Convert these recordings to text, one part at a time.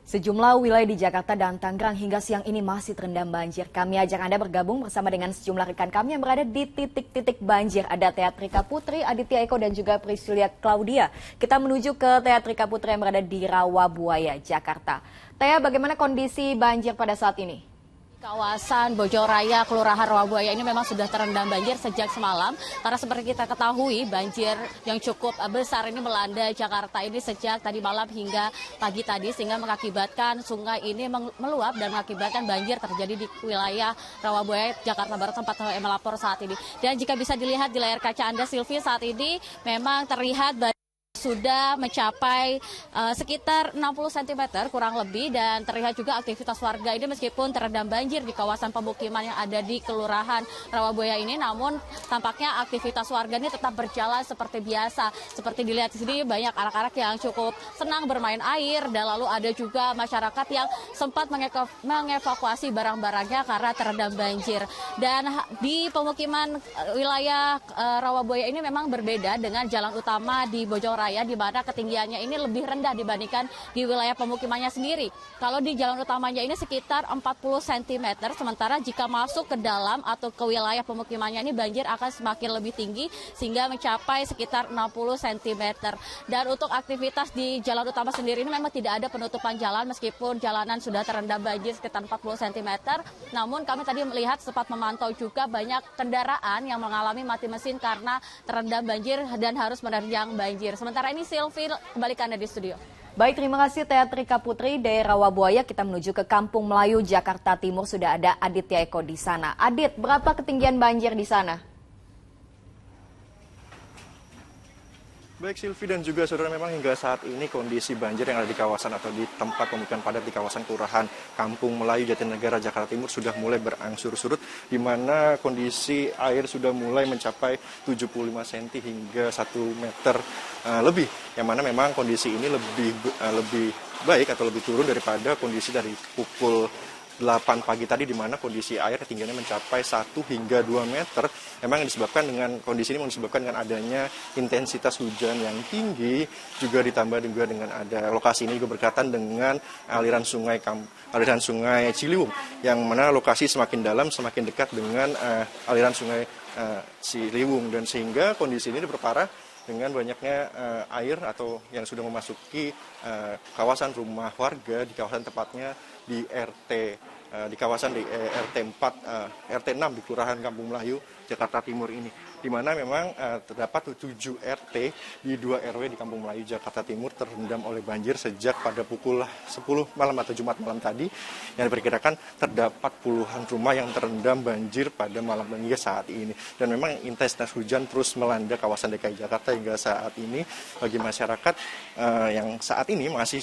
Sejumlah wilayah di Jakarta dan Tangerang hingga siang ini masih terendam banjir. Kami ajak Anda bergabung bersama dengan sejumlah rekan kami yang berada di titik-titik banjir. Ada Teatrika Putri, Aditya Eko, dan juga Priscilia Claudia. Kita menuju ke Teatrika Putri yang berada di Rawabuaya, Jakarta. Tea, bagaimana kondisi banjir pada saat ini? Kawasan Bojoraya, Kelurahan Rawabuaya ini memang sudah terendam banjir sejak semalam. Karena seperti kita ketahui, banjir yang cukup besar ini melanda Jakarta ini sejak tadi malam hingga pagi tadi. Sehingga mengakibatkan sungai ini meluap dan mengakibatkan banjir terjadi di wilayah Rawabuaya, Jakarta Barat, tempat saya melapor saat ini. Dan jika bisa dilihat di layar kaca Anda, Silvi, saat ini memang terlihat sudah mencapai sekitar 60 cm kurang lebih, dan terlihat juga aktivitas warga ini meskipun terendam banjir di kawasan pemukiman yang ada di Kelurahan Rawabuaya ini, namun tampaknya aktivitas warga ini tetap berjalan seperti biasa. Seperti dilihat di sini banyak anak-anak yang cukup senang bermain air, dan lalu ada juga masyarakat yang sempat mengevakuasi barang-barangnya karena terendam banjir. Dan di pemukiman wilayah Rawabuaya ini memang berbeda dengan jalan utama di Bojoraya, di mana ketinggiannya ini lebih rendah dibandingkan di wilayah pemukimannya sendiri. Kalau di jalan utamanya ini sekitar 40 cm, sementara jika masuk ke dalam atau ke wilayah pemukimannya ini banjir akan semakin lebih tinggi sehingga mencapai sekitar 60 cm. Dan untuk aktivitas di jalan utama sendiri ini memang tidak ada penutupan jalan meskipun jalanan sudah terendam banjir sekitar 40 cm. Namun kami tadi melihat sempat memantau juga banyak kendaraan yang mengalami mati mesin karena terendam banjir dan harus menerjang banjir. Sementara ini Silvi, kembali ke Anda di studio. Baik, terima kasih Teatrika Putri dari Rawabuaya. Kita menuju ke Kampung Melayu, Jakarta Timur. Sudah ada Aditya Eko di sana. Adit, berapa ketinggian banjir di sana? Baik Silvi dan juga saudara, memang hingga saat ini kondisi banjir yang ada di kawasan atau di tempat pemukiman padat di kawasan Kelurahan Kampung Melayu, Jatinegara, Jakarta Timur sudah mulai berangsur surut, di mana kondisi air sudah mulai mencapai 75 cm hingga 1 meter lebih, yang mana memang kondisi ini lebih baik atau lebih turun daripada kondisi dari pukul 8 pagi tadi, di mana kondisi air ketinggiannya mencapai 1 hingga 2 meter. Memang disebabkan dengan kondisi ini disebabkan dengan adanya intensitas hujan yang tinggi, juga ditambah juga dengan ada lokasi ini juga berkaitan dengan aliran sungai Ciliwung, yang mana lokasi semakin dalam semakin dekat dengan aliran sungai Ciliwung, dan sehingga kondisi ini diperparah dengan banyaknya air atau yang sudah memasuki kawasan rumah warga di kawasan tepatnya di kawasan RT 4, RT 6 di Kelurahan Kampung Melayu, Jakarta Timur ini, di mana memang terdapat 7 RT di 2 RW di Kampung Melayu, Jakarta Timur terendam oleh banjir sejak pada pukul 10 malam atau Jumat malam tadi, yang diperkirakan terdapat puluhan rumah yang terendam banjir pada malam hingga saat ini. Dan memang intensitas hujan terus melanda kawasan DKI Jakarta hingga saat ini. Bagi masyarakat yang saat ini masih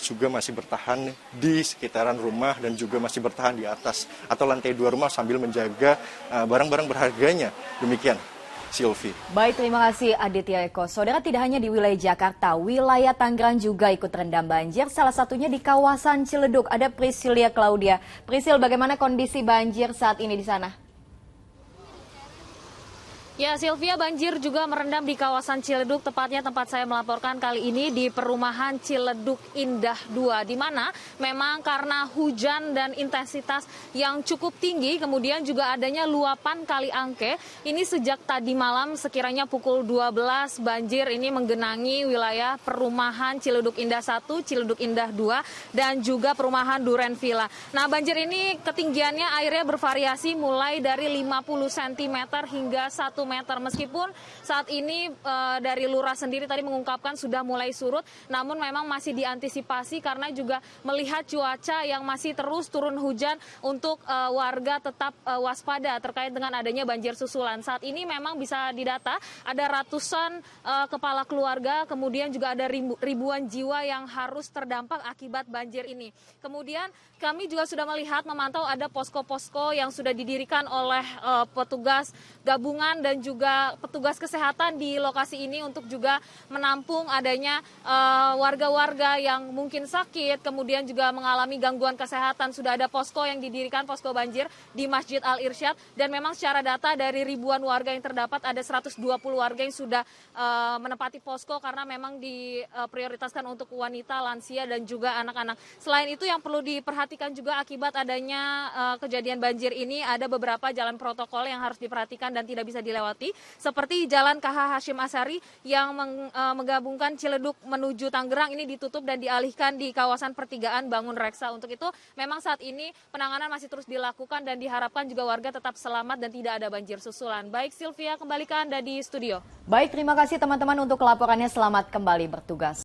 bertahan di sekitaran rumah dan juga masih bertahan di atas atau lantai 2 rumah sambil menjaga barang-barang berharganya. Demikian, Silvi. Baik, terima kasih Aditya Eko. Saudara, tidak hanya di wilayah Jakarta, wilayah Tangerang juga ikut terendam banjir, salah satunya di kawasan Ciledug. Ada Priscilia Claudia. Priscil, bagaimana kondisi banjir saat ini di sana? Ya, Sylvia, banjir juga merendam di kawasan Ciledug, tepatnya tempat saya melaporkan kali ini di perumahan Ciledug Indah 2, di mana memang karena hujan dan intensitas yang cukup tinggi, kemudian juga adanya luapan Kali Angke, ini sejak tadi malam sekiranya pukul 12, banjir ini menggenangi wilayah perumahan Ciledug Indah 1, Ciledug Indah 2, dan juga perumahan Duren Villa. Nah, banjir ini ketinggiannya airnya bervariasi mulai dari 50 cm hingga 1 meter. Meskipun saat ini dari Lurah sendiri tadi mengungkapkan sudah mulai surut, namun memang masih diantisipasi karena juga melihat cuaca yang masih terus turun hujan untuk warga tetap waspada terkait dengan adanya banjir susulan. Saat ini memang bisa didata ada ratusan kepala keluarga, kemudian juga ada ribuan jiwa yang harus terdampak akibat banjir ini. Kemudian kami juga sudah memantau ada posko-posko yang sudah didirikan oleh petugas gabungan dan dan juga petugas kesehatan di lokasi ini untuk juga menampung adanya warga-warga yang mungkin sakit, kemudian juga mengalami gangguan kesehatan. Sudah ada posko yang didirikan, posko banjir di Masjid Al-Irsyad, dan memang secara data dari ribuan warga yang terdapat ada 120 warga yang sudah menempati posko karena memang diprioritaskan untuk wanita, lansia, dan juga anak-anak. Selain itu yang perlu diperhatikan juga akibat adanya kejadian banjir ini, ada beberapa jalan protokol yang harus diperhatikan dan tidak bisa dilewati, seperti Jalan KH Hashim Asyari yang menggabungkan Ciledug menuju Tangerang ini ditutup dan dialihkan di kawasan pertigaan Bangun Reksa. Untuk itu memang saat ini penanganan masih terus dilakukan dan diharapkan juga warga tetap selamat dan tidak ada banjir susulan. Baik Sylvia, kembali ke Anda di studio. Baik, terima kasih teman-teman untuk laporannya. Selamat kembali bertugas.